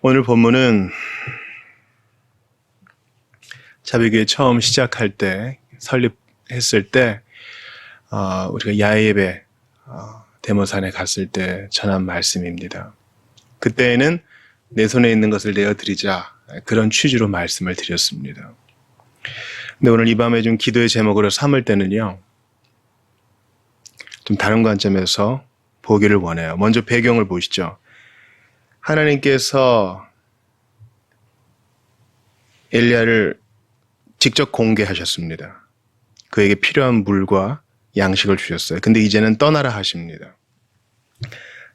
오늘 본문은 자비교회 처음 시작할 때, 설립했을 때, 우리가 야외예배 데모산에 갔을 때 전한 말씀입니다. 그때에는 내 손에 있는 것을 내어드리자, 그런 취지로 말씀을 드렸습니다. 근데 오늘 이 밤에 좀 기도의 제목으로 삼을 때는요, 좀 다른 관점에서 보기를 원해요. 먼저 배경을 보시죠. 하나님께서 엘리야를 직접 공개하셨습니다. 그에게 필요한 물과 양식을 주셨어요. 근데 이제는 떠나라 하십니다.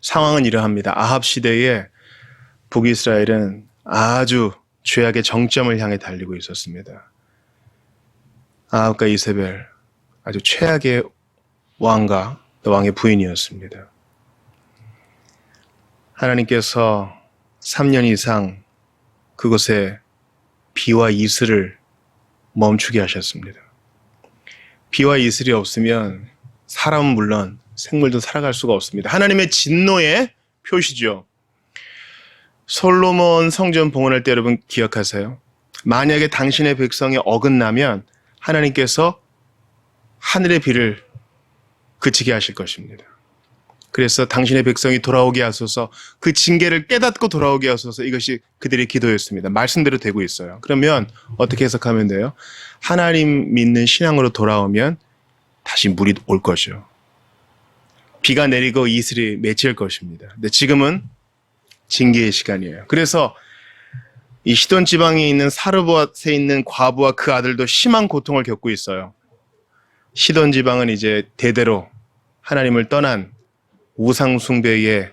상황은 이러합니다. 아합 시대에 북이스라엘은 아주 죄악의 정점을 향해 달리고 있었습니다. 아합과 이세벨, 아주 최악의 왕과 왕의 부인이었습니다. 하나님께서 3년 이상 그곳에 비와 이슬을 멈추게 하셨습니다. 비와 이슬이 없으면 사람은 물론 생물도 살아갈 수가 없습니다. 하나님의 진노의 표시죠. 솔로몬 성전 봉헌할 때 여러분 기억하세요? 만약에 당신의 백성이 어긋나면 하나님께서 하늘의 비를 그치게 하실 것입니다. 그래서 당신의 백성이 돌아오게 하소서, 그 징계를 깨닫고 돌아오게 하소서, 이것이 그들의 기도였습니다. 말씀대로 되고 있어요. 그러면 어떻게 해석하면 돼요? 하나님 믿는 신앙으로 돌아오면 다시 물이 올 거죠. 비가 내리고 이슬이 맺힐 것입니다. 근데 지금은 징계의 시간이에요. 그래서 이 시돈 지방에 있는 사르밧에 있는 과부와 그 아들도 심한 고통을 겪고 있어요. 시돈 지방은 이제 대대로 하나님을 떠난 우상 숭배의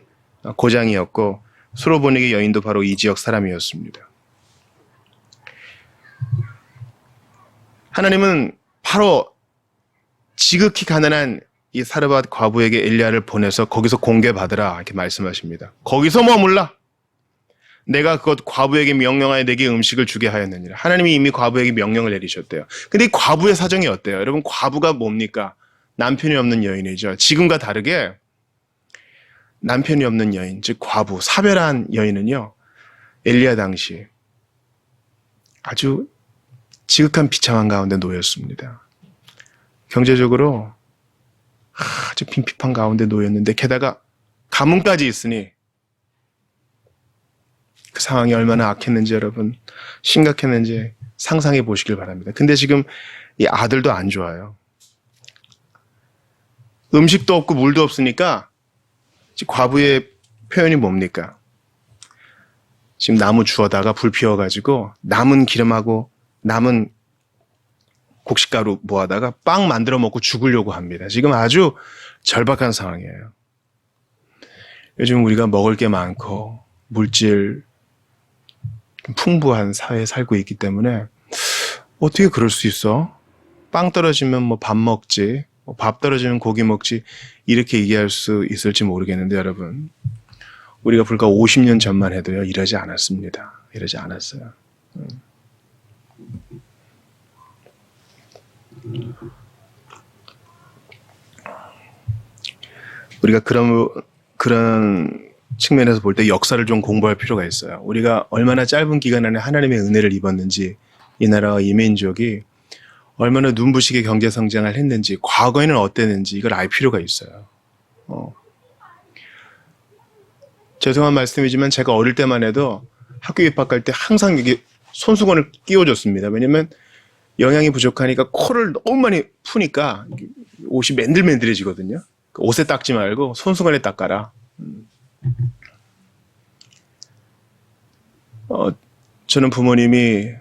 고장이었고 수로보닉의 여인도 바로 이 지역 사람이었습니다. 하나님은 바로 지극히 가난한 이 사르밧 과부에게 엘리야를 보내서 거기서 공개받으라 이렇게 말씀하십니다. 거기서 머물라. 내가 그것 과부에게 명령하여 내게 음식을 주게 하였느니라. 하나님이 이미 과부에게 명령을 내리셨대요. 근데 이 과부의 사정이 어때요? 여러분, 과부가 뭡니까? 남편이 없는 여인이죠. 지금과 다르게 남편이 없는 여인, 즉 과부, 사별한 여인은요, 엘리야 당시 아주 지극한 비참한 가운데 놓였습니다. 경제적으로 아주 빈핍한 가운데 놓였는데 게다가 가문까지 있으니 그 상황이 얼마나 악했는지 여러분, 심각했는지 상상해 보시길 바랍니다. 근데 지금 이 아들도 안 좋아요. 음식도 없고 물도 없으니까 과부의 표현이 뭡니까? 지금 나무 주워다가 불 피워가지고 남은 기름하고 남은 곡식가루 모아다가 빵 만들어 먹고 죽으려고 합니다. 지금 아주 절박한 상황이에요. 요즘 우리가 먹을 게 많고 물질 풍부한 사회에 살고 있기 때문에 어떻게 그럴 수 있어? 빵 떨어지면 뭐 밥 먹지, 밥 떨어지면 고기 먹지, 이렇게 얘기할 수 있을지 모르겠는데 여러분, 우리가 불과 50년 전만 해도요 이러지 않았습니다. 이러지 않았어요. 우리가 그런 측면에서 볼 때 역사를 좀 공부할 필요가 있어요. 우리가 얼마나 짧은 기간 안에 하나님의 은혜를 입었는지, 이 나라와 이 민족이 얼마나 눈부시게 경제 성장을 했는지, 과거에는 어땠는지 이걸 알 필요가 있어요. 죄송한 말씀이지만 제가 어릴 때만 해도 학교 입학할 때 항상 이게 손수건을 끼워줬습니다. 왜냐면 영양이 부족하니까 코를 너무 많이 푸니까 옷이 맨들맨들해지거든요. 옷에 닦지 말고 손수건에 닦아라. 저는 부모님이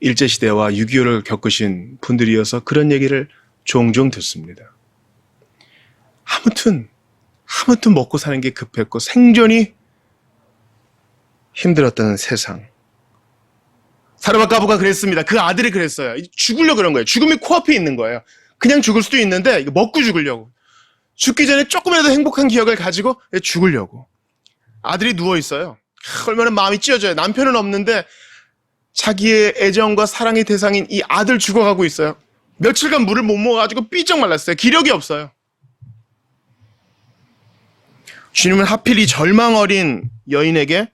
일제시대와 6.25를 겪으신 분들이어서 그런 얘기를 종종 듣습니다. 아무튼 먹고 사는 게 급했고 생존이 힘들었다는 세상. 사르밧 과부가 그랬습니다. 그 아들이 그랬어요. 죽으려고 그런 거예요. 죽음이 코앞에 있는 거예요. 그냥 죽을 수도 있는데 이거 먹고 죽으려고. 죽기 전에 조금이라도 행복한 기억을 가지고 죽으려고. 아들이 누워있어요. 얼마나 마음이 찢어져요. 남편은 없는데 자기의 애정과 사랑의 대상인 이 아들 죽어가고 있어요. 며칠간 물을 못 먹어가지고 삐쩍 말랐어요. 기력이 없어요. 주님은 하필 이 절망 어린 여인에게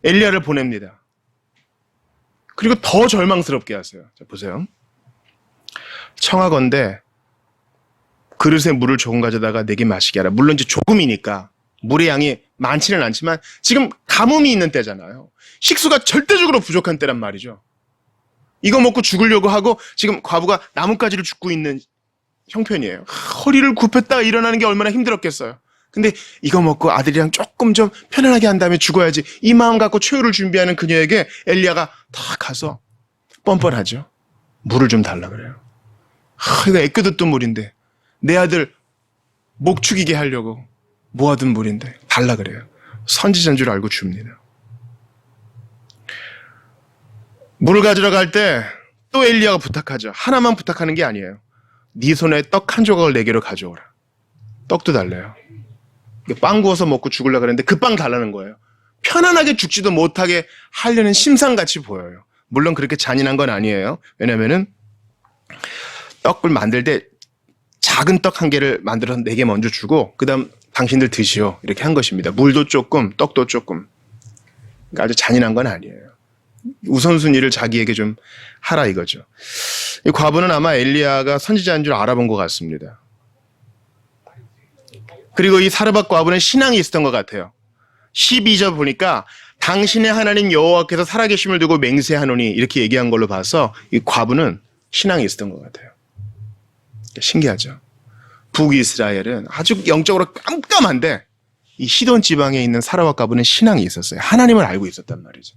엘리야를 보냅니다. 그리고 더 절망스럽게 하세요. 자, 보세요. 청하건대 그릇에 물을 조금 가져다가 내게 마시게 하라. 물론 이제 조금이니까 물의 양이 많지는 않지만 지금 가뭄이 있는 때잖아요. 식수가 절대적으로 부족한 때란 말이죠. 이거 먹고 죽으려고 하고 지금 과부가 나뭇가지를 줍고 있는 형편이에요. 허리를 굽혔다가 일어나는 게 얼마나 힘들었겠어요. 근데 이거 먹고 아들이랑 조금 좀 편안하게 한 다음에 죽어야지, 이 마음 갖고 최후를 준비하는 그녀에게 엘리야가 다 가서 뻔뻔하죠. 물을 좀 달라 그래요. 이거 애껴 듣던 물인데, 내 아들 목 축이게 하려고 모아둔 물인데 달라 그래요. 선지자인 줄 알고 줍니다. 물을 가지러 갈 때 또 엘리야가 부탁하죠. 하나만 부탁하는 게 아니에요. 네 손에 떡 한 조각을 내게로 가져오라. 떡도 달래요. 빵 구워서 먹고 죽으려고 그랬는데 그 빵 달라는 거예요. 편안하게 죽지도 못하게 하려는 심상같이 보여요. 물론 그렇게 잔인한 건 아니에요. 왜냐면은 떡을 만들 때 작은 떡 한 개를 만들어서 4개 먼저 주고 그 다음 당신들 드시오 이렇게 한 것입니다. 물도 조금 떡도 조금. 그러니까 아주 잔인한 건 아니에요. 우선순위를 자기에게 좀 하라 이거죠. 이 과부는 아마 엘리야가 선지자인 줄 알아본 것 같습니다. 그리고 이 사르밧 과부는 신앙이 있었던 것 같아요. 12절 보니까 당신의 하나님 여호와께서 살아계심을 두고 맹세하노니 이렇게 얘기한 걸로 봐서 이 과부는 신앙이 있었던 것 같아요. 신기하죠. 북이스라엘은 아주 영적으로 깜깜한데 이 시돈 지방에 있는 사르밧 과부는 신앙이 있었어요. 하나님을 알고 있었단 말이죠.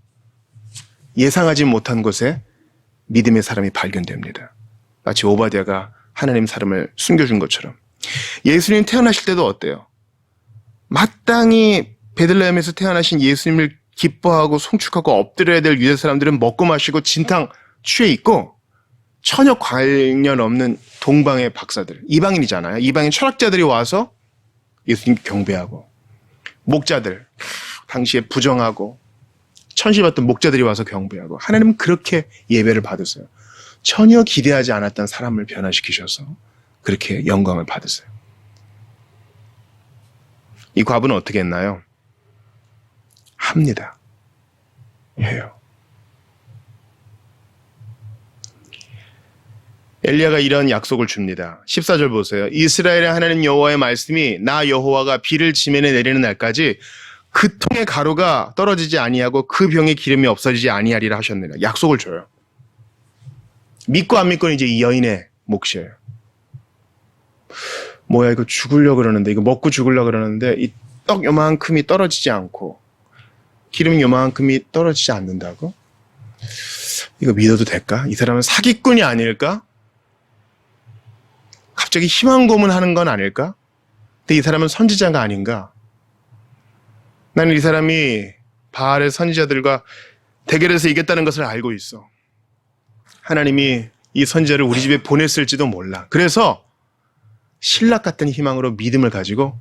예상하지 못한 곳에 믿음의 사람이 발견됩니다. 마치 오바댜가 하나님 사람을 숨겨준 것처럼. 예수님 태어나실 때도 어때요? 마땅히 베들레헴에서 태어나신 예수님을 기뻐하고 송축하고 엎드려야 될 유대 사람들은 먹고 마시고 진탕 취해 있고, 전혀 관련 없는 동방의 박사들, 이방인이잖아요. 이방인 철학자들이 와서 예수님 경배하고, 목자들, 당시에 부정하고 천시받던 목자들이 와서 경배하고, 하나님은 그렇게 예배를 받으세요. 전혀 기대하지 않았던 사람을 변화시키셔서 그렇게 영광을 받으세요. 이 과부는 어떻게 했나요? 합니다. 해요. 엘리야가 이런 약속을 줍니다. 14절 보세요. 이스라엘의 하나님 여호와의 말씀이 나 여호와가 비를 지면에 내리는 날까지 그 통의 가루가 떨어지지 아니하고 그 병의 기름이 없어지지 아니하리라 하셨느니라. 약속을 줘요. 믿고 안 믿고는 이제 이 여인의 몫이에요. 뭐야, 이거 죽으려고 그러는데, 이거 먹고 죽으려고 그러는데 이 떡 요만큼이 떨어지지 않고 기름 요만큼이 떨어지지 않는다고? 이거 믿어도 될까? 이 사람은 사기꾼이 아닐까? 갑자기 희망 고문하는 건 아닐까? 근데 이 사람은 선지자가 아닌가? 나는 이 사람이 바알의 선지자들과 대결해서 이겼다는 것을 알고 있어. 하나님이 이 선지자를 우리 집에 보냈을지도 몰라. 그래서 신락 같은 희망으로 믿음을 가지고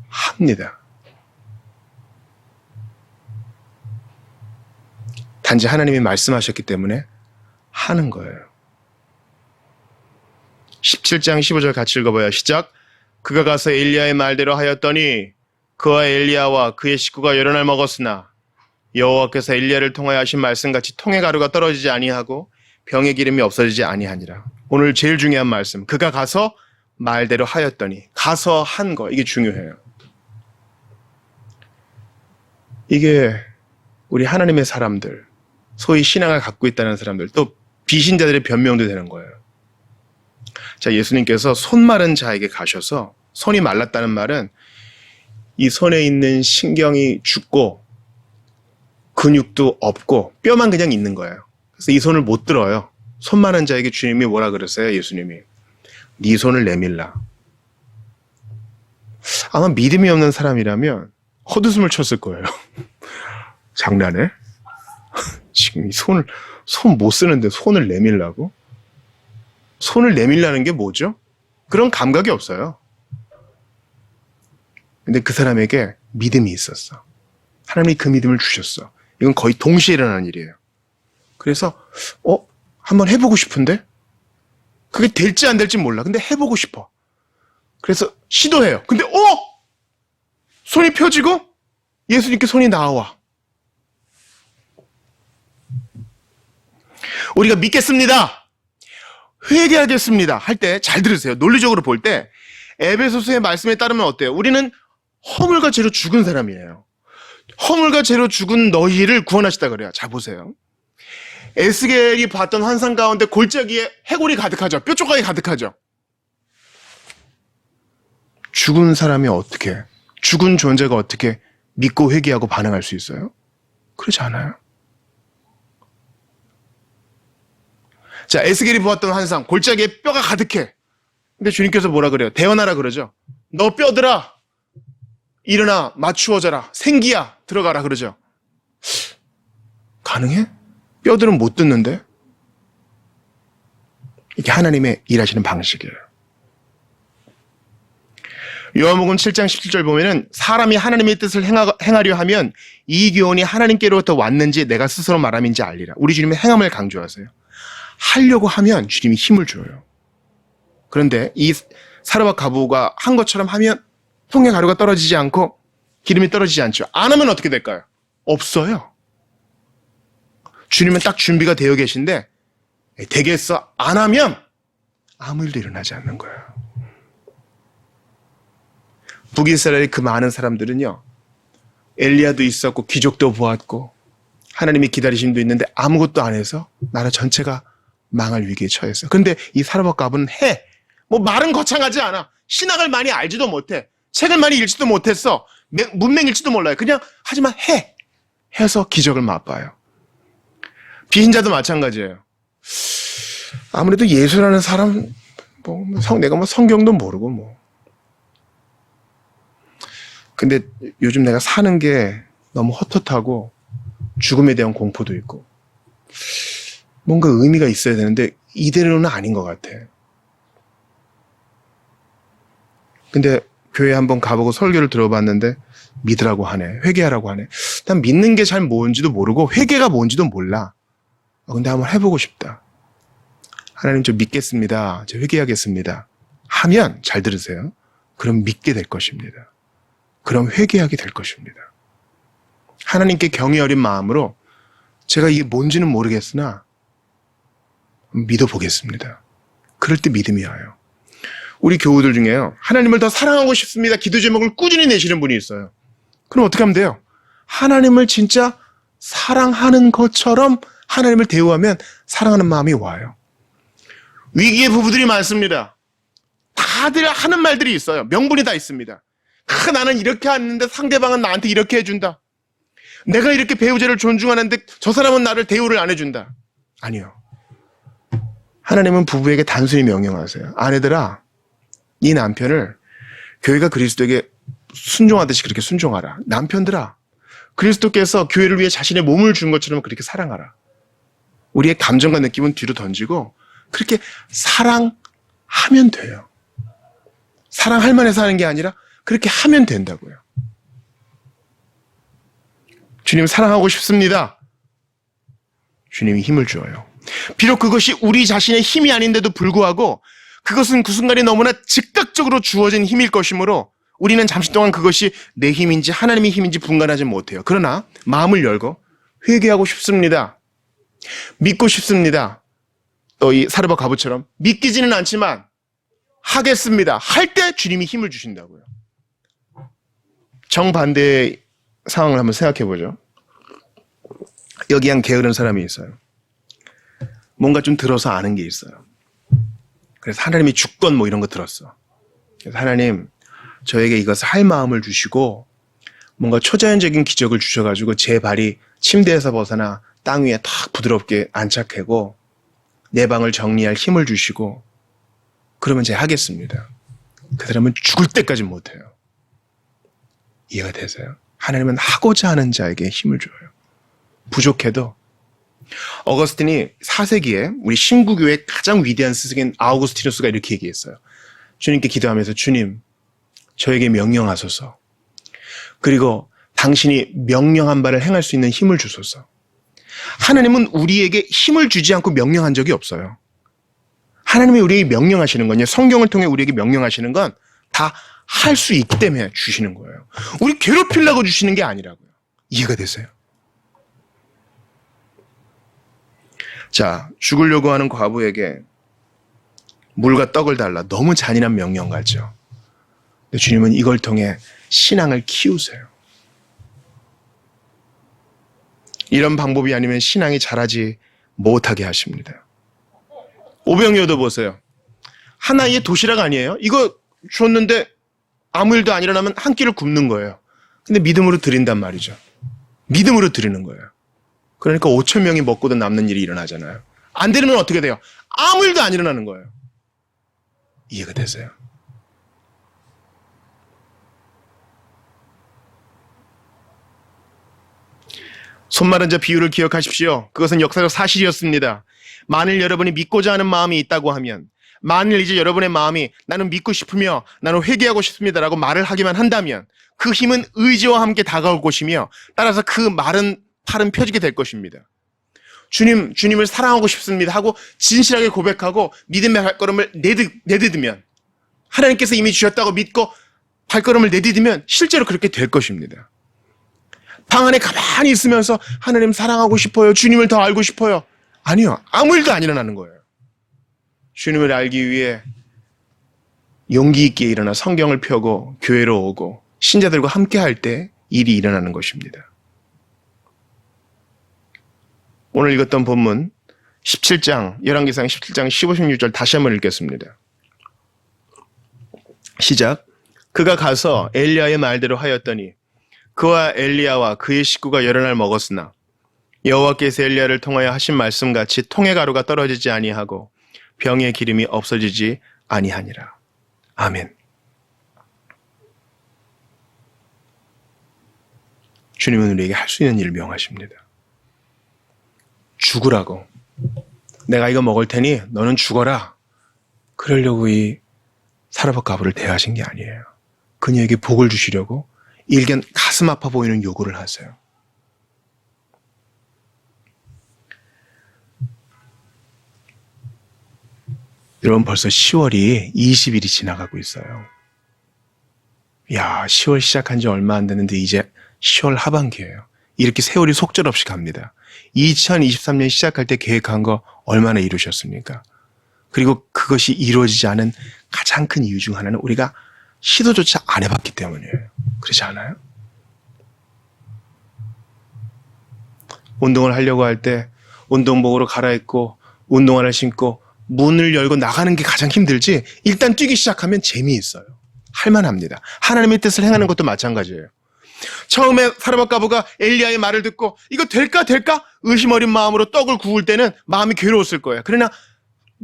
합니다. 단지 하나님이 말씀하셨기 때문에 하는 거예요. 17장 15절 같이 읽어봐요. 시작. 그가 가서 엘리야의 말대로 하였더니 그와 엘리야와 그의 식구가 여러 날 먹었으나 여호와께서 엘리야를 통하여 하신 말씀같이 통의 가루가 떨어지지 아니하고 병의 기름이 없어지지 아니하니라. 오늘 제일 중요한 말씀. 그가 가서 말대로 하였더니, 가서 한 거, 이게 중요해요. 이게 우리 하나님의 사람들, 소위 신앙을 갖고 있다는 사람들, 또 비신자들의 변명도 되는 거예요. 자, 예수님께서 손 마른 자에게 가셔서, 손이 말랐다는 말은 이 손에 있는 신경이 죽고 근육도 없고 뼈만 그냥 있는 거예요. 그래서 이 손을 못 들어요. 손 마른 자에게 주님이 뭐라 그랬어요? 예수님이 네 손을 내밀라. 아마 믿음이 없는 사람이라면 헛웃음을 쳤을 거예요. 장난해? 지금 이 손 못 쓰는데 손을 내밀라고? 손을 내밀라는 게 뭐죠? 그런 감각이 없어요. 근데 그 사람에게 믿음이 있었어. 하나님이 그 믿음을 주셨어. 이건 거의 동시에 일어나는 일이에요. 그래서 한번 해보고 싶은데? 그게 될지 안 될지 몰라. 근데 해보고 싶어. 그래서 시도해요. 근데 손이 펴지고 예수님께 손이 나와. 우리가 믿겠습니다. 회개하겠습니다. 할 때 잘 들으세요. 논리적으로 볼 때 에베소서의 말씀에 따르면 어때요? 우리는 허물과 죄로 죽은 사람이에요. 허물과 죄로 죽은 너희를 구원하시다 그래요. 자, 보세요. 에스겔이 봤던 환상 가운데 골짜기에 해골이 가득하죠. 뾰족하게 가득하죠. 죽은 사람이 어떻게, 죽은 존재가 어떻게 믿고 회개하고 반응할 수 있어요? 그렇지 않아요. 자, 에스겔이 보았던 환상, 골짜기에 뼈가 가득해. 근데 주님께서 뭐라 그래요? 대언하라 그러죠. 너 뼈들아, 일어나 맞추어져라. 생기야, 들어가라 그러죠. 가능해? 뼈들은 못 듣는데? 이게 하나님의 일하시는 방식이에요. 요한복음 7장 17절 보면은 사람이 하나님의 뜻을 행하려 하면 이 교훈이 하나님께로부터 왔는지 내가 스스로 말함인지 알리라. 우리 주님의 행함을 강조하세요. 하려고 하면 주님이 힘을 줘요. 그런데 이 사르밧 가부가 한 것처럼 하면 통의 가루가 떨어지지 않고 기름이 떨어지지 않죠. 안 하면 어떻게 될까요? 없어요. 주님은 딱 준비가 되어 계신데 되겠어? 안 하면 아무 일도 일어나지 않는 거예요. 북이스라엘 그 많은 사람들은요, 엘리야도 있었고 기적도 보았고 하나님의 기다리심도 있는데 아무것도 안 해서 나라 전체가 망할 위기에 처했어요. 그런데 이 사르밧 가부는 해. 뭐 말은 거창하지 않아. 신학을 많이 알지도 못해. 책을 많이 읽지도 못했어. 문맹일지도 몰라요. 그냥 하지만 해. 해서 기적을 맛봐요. 비신자도 마찬가지예요. 아무래도 예수라는 사람, 내가 성경도 모르고 뭐. 근데 요즘 내가 사는 게 너무 헛헛하고 죽음에 대한 공포도 있고 뭔가 의미가 있어야 되는데 이대로는 아닌 것 같아. 근데 교회 한번 가보고 설교를 들어봤는데 믿으라고 하네. 회개하라고 하네. 난 믿는 게 잘 뭔지도 모르고 회개가 뭔지도 몰라. 근데 한번 해보고 싶다. 하나님 저 믿겠습니다. 저 회개하겠습니다. 하면 잘 들으세요. 그럼 믿게 될 것입니다. 그럼 회개하게 될 것입니다. 하나님께 경외 어린 마음으로 제가 이게 뭔지는 모르겠으나 믿어보겠습니다. 그럴 때 믿음이 와요. 우리 교우들 중에요. 하나님을 더 사랑하고 싶습니다. 기도 제목을 꾸준히 내시는 분이 있어요. 그럼 어떻게 하면 돼요? 하나님을 진짜 사랑하는 것처럼 하나님을 대우하면 사랑하는 마음이 와요. 위기의 부부들이 많습니다. 다들 하는 말들이 있어요. 명분이 다 있습니다. 나는 이렇게 하는데 상대방은 나한테 이렇게 해준다. 내가 이렇게 배우자를 존중하는데 저 사람은 나를 대우를 안 해준다. 아니요. 하나님은 부부에게 단순히 명령하세요. 아내들아, 이 남편을 교회가 그리스도에게 순종하듯이 그렇게 순종하라. 남편들아, 그리스도께서 교회를 위해 자신의 몸을 준 것처럼 그렇게 사랑하라. 우리의 감정과 느낌은 뒤로 던지고 그렇게 사랑하면 돼요. 사랑할 만해서 하는 게 아니라 그렇게 하면 된다고요. 주님 사랑하고 싶습니다. 주님이 힘을 주어요. 비록 그것이 우리 자신의 힘이 아닌데도 불구하고 그것은 그 순간에 너무나 즉각적으로 주어진 힘일 것이므로 우리는 잠시 동안 그것이 내 힘인지 하나님의 힘인지 분간하지 못해요. 그러나 마음을 열고 회개하고 싶습니다. 믿고 싶습니다. 또 이 사르밧 가부처럼 믿기지는 않지만 하겠습니다. 할 때 주님이 힘을 주신다고요. 정반대의 상황을 한번 생각해 보죠. 여기 한 게으른 사람이 있어요. 뭔가 좀 들어서 아는 게 있어요. 그래서 하나님이 주권 뭐 이런 거 들었어. 그래서 하나님 저에게 이것을 할 마음을 주시고 뭔가 초자연적인 기적을 주셔가지고 제 발이 침대에서 벗어나 땅 위에 탁 부드럽게 안착하고 내 방을 정리할 힘을 주시고 그러면 제가 하겠습니다. 그 사람은 죽을 때까지 못해요. 이해가 되세요? 하나님은 하고자 하는 자에게 힘을 줘요. 부족해도 어거스틴이 4세기에 우리 신구교의 가장 위대한 스승인 아우구스티누스가 이렇게 얘기했어요. 주님께 기도하면서 주님 저에게 명령하소서. 그리고 당신이 명령한 바를 행할 수 있는 힘을 주소서. 하나님은 우리에게 힘을 주지 않고 명령한 적이 없어요. 하나님이 우리에게 명령하시는 건요. 성경을 통해 우리에게 명령하시는 건 다 할 수 있기 때문에 주시는 거예요. 우리 괴롭히려고 주시는 게 아니라고요. 이해가 되세요? 자, 죽으려고 하는 과부에게 물과 떡을 달라. 너무 잔인한 명령 같죠. 근데 주님은 이걸 통해 신앙을 키우세요. 이런 방법이 아니면 신앙이 자라지 못하게 하십니다. 오병이어도 보세요. 하나의 도시락 아니에요? 이거 줬는데 아무 일도 안 일어나면 한 끼를 굶는 거예요. 근데 믿음으로 드린단 말이죠. 믿음으로 드리는 거예요. 그러니까 5천 명이 먹고도 남는 일이 일어나잖아요. 안 드리면 어떻게 돼요? 아무 일도 안 일어나는 거예요. 이해가 되세요? 손 마른 자 비유를 기억하십시오. 그것은 역사적 사실이었습니다. 만일 여러분이 믿고자 하는 마음이 있다고 하면, 만일 이제 여러분의 마음이 나는 믿고 싶으며 나는 회개하고 싶습니다라고 말을 하기만 한다면 그 힘은 의지와 함께 다가올 것이며 따라서 그 말은 팔은 펴지게 될 것입니다. 주님을 사랑하고 싶습니다 하고 진실하게 고백하고 믿음의 발걸음을 내디디면, 하나님께서 이미 주셨다고 믿고 발걸음을 내디디면 실제로 그렇게 될 것입니다. 방 안에 가만히 있으면서 하나님 사랑하고 싶어요. 주님을 더 알고 싶어요. 아니요. 아무 일도 안 일어나는 거예요. 주님을 알기 위해 용기 있게 일어나 성경을 펴고 교회로 오고 신자들과 함께 할 때 일이 일어나는 것입니다. 오늘 읽었던 본문 17장, 열왕기상 17장 15, 16절 다시 한번 읽겠습니다. 시작. 그가 가서 엘리야의 말대로 하였더니 그와 엘리야와 그의 식구가 여러 날 먹었으나 여호와께서 엘리야를 통하여 하신 말씀같이 통의 가루가 떨어지지 아니하고 병의 기름이 없어지지 아니하니라. 아멘. 주님은 우리에게 할 수 있는 일을 명하십니다. 죽으라고. 내가 이거 먹을 테니 너는 죽어라. 그러려고 이 사르밧 과부를 대하신 게 아니에요. 그녀에게 복을 주시려고 일견 가슴 아파 보이는 요구를 하세요. 여러분 벌써 10월이 20일이 지나가고 있어요. 야, 10월 시작한 지 얼마 안 됐는데 이제 10월 하반기예요. 이렇게 세월이 속절없이 갑니다. 2023년 시작할 때 계획한 거 얼마나 이루셨습니까? 그리고 그것이 이루어지지 않은 가장 큰 이유 중 하나는 우리가 시도조차 안 해봤기 때문이에요. 그렇지 않아요? 운동을 하려고 할 때 운동복으로 갈아입고 운동화를 신고 문을 열고 나가는 게 가장 힘들지, 일단 뛰기 시작하면 재미있어요. 할만합니다. 하나님의 뜻을 행하는 것도 마찬가지예요. 처음에 사르밧 과부가 엘리야의 말을 듣고 이거 될까 의심 어린 마음으로 떡을 구울 때는 마음이 괴로웠을 거예요. 그러나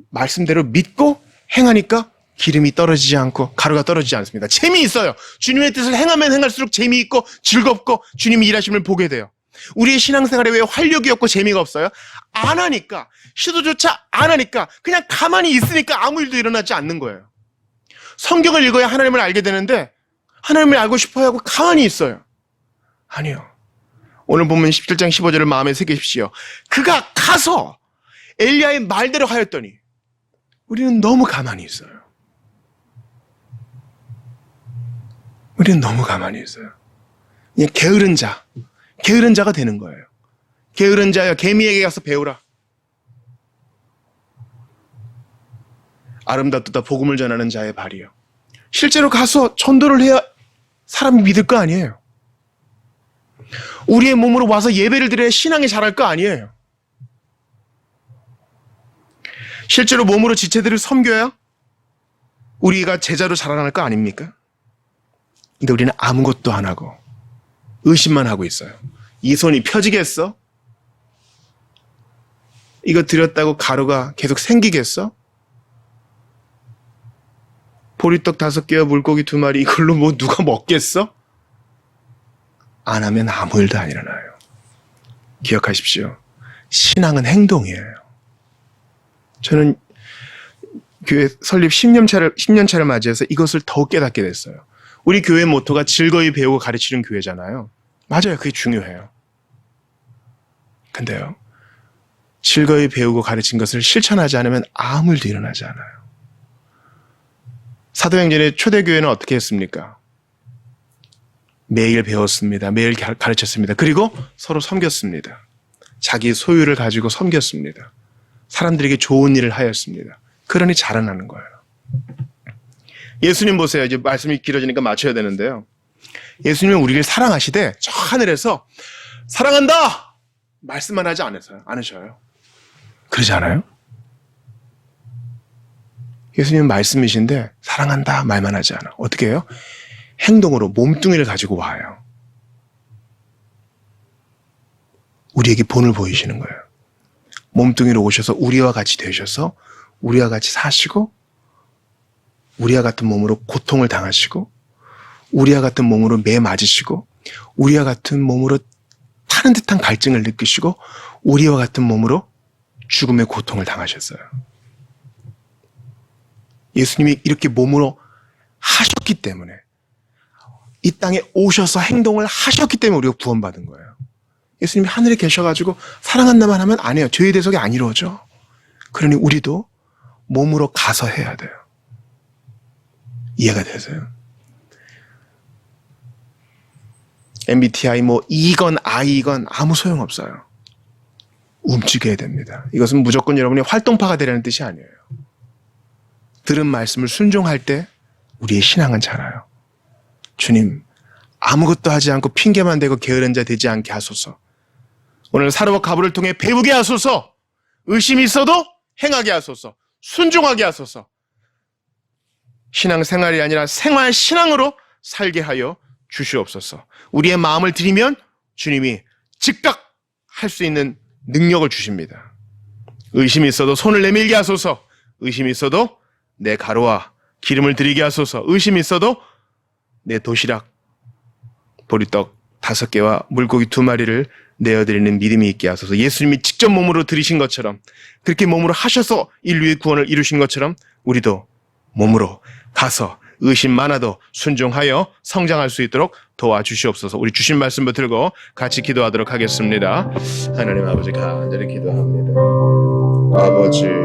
말씀대로 믿고 행하니까 기름이 떨어지지 않고 가루가 떨어지지 않습니다. 재미있어요. 주님의 뜻을 행하면 행할수록 재미있고 즐겁고 주님이 일하심을 보게 돼요. 우리의 신앙생활에 왜 활력이 없고 재미가 없어요? 안 하니까, 시도조차 안 하니까, 그냥 가만히 있으니까 아무 일도 일어나지 않는 거예요. 성경을 읽어야 하나님을 알게 되는데 하나님을 알고 싶어 하고 가만히 있어요. 아니요. 오늘 보면 17장 15절을 마음에 새기십시오. 그가 가서 엘리야의 말대로 하였더니, 우리는 너무 가만히 있어요. 우리는 너무 가만히 있어요. 그냥 게으른 자가 되는 거예요. 게으른 자야, 개미에게 가서 배우라. 아름답도다 복음을 전하는 자의 발이요. 실제로 가서 전도를 해야 사람이 믿을 거 아니에요. 우리의 몸으로 와서 예배를 드려야 신앙이 자랄 거 아니에요. 실제로 몸으로 지체들을 섬겨야 우리가 제자로 자라날 거 아닙니까? 근데 우리는 아무것도 안 하고 의심만 하고 있어요. 이 손이 펴지겠어? 이거 드렸다고 가루가 계속 생기겠어? 보리떡 5개와 물고기 2마리 이걸로 뭐 누가 먹겠어? 안 하면 아무 일도 안 일어나요. 기억하십시오. 신앙은 행동이에요. 저는 교회 설립 10년차를 맞이해서 이것을 더욱 깨닫게 됐어요. 우리 교회 모토가 즐거이 배우고 가르치는 교회잖아요. 맞아요. 그게 중요해요. 근데요, 즐거이 배우고 가르친 것을 실천하지 않으면 아무 일도 일어나지 않아요. 사도행전의 초대교회는 어떻게 했습니까? 매일 배웠습니다. 매일 가르쳤습니다. 그리고 서로 섬겼습니다. 자기 소유를 가지고 섬겼습니다. 사람들에게 좋은 일을 하였습니다. 그러니 자라나는 거예요. 예수님 보세요. 이제 말씀이 길어지니까 맞춰야 되는데요. 예수님은 우리를 사랑하시되 저 하늘에서 사랑한다! 말씀만 하지 않으셔요. 그러지 않아요? 예수님은 말씀이신데 사랑한다 말만 하지 않아. 어떻게 해요? 행동으로 몸뚱이를 가지고 와요. 우리에게 본을 보이시는 거예요. 몸뚱이로 오셔서 우리와 같이 되셔서 우리와 같이 사시고 우리와 같은 몸으로 고통을 당하시고 우리와 같은 몸으로 매 맞으시고 우리와 같은 몸으로 타는 듯한 갈증을 느끼시고 우리와 같은 몸으로 죽음의 고통을 당하셨어요. 예수님이 이렇게 몸으로 하셨기 때문에 이 땅에 오셔서 행동을 하셨기 때문에 우리가 구원받은 거예요. 예수님이 하늘에 계셔가지고 사랑한다만 하면 안 해요. 죄의 대속이 안 이루어져. 그러니 우리도 몸으로 가서 해야 돼요. 이해가 되세요? MBTI E건 I건 아무 소용없어요. 움직여야 됩니다. 이것은 무조건 여러분이 활동파가 되라는 뜻이 아니에요. 들은 말씀을 순종할 때 우리의 신앙은 자라요. 주님, 아무것도 하지 않고 핑계만 대고 게으른 자 되지 않게 하소서. 오늘 사르와 가부를 통해 배우게 하소서. 의심이 있어도 행하게 하소서. 순종하게 하소서. 신앙생활이 아니라 생활 신앙으로 살게 하여 주시옵소서. 우리의 마음을 드리면 주님이 즉각 할 수 있는 능력을 주십니다. 의심이 있어도 손을 내밀게 하소서. 의심이 있어도 내 가루와 기름을 드리게 하소서. 의심이 있어도 내 도시락 보리떡 5개와 물고기 2마리를 내어드리는 믿음이 있게 하소서. 예수님이 직접 몸으로 들이신 것처럼 그렇게 몸으로 하셔서 인류의 구원을 이루신 것처럼 우리도 몸으로 가서 의심 많아도 순종하여 성장할 수 있도록 도와주시옵소서. 우리 주신 말씀 붙들고 같이 기도하도록 하겠습니다. 하나님 아버지 간절히 기도합니다. 아버지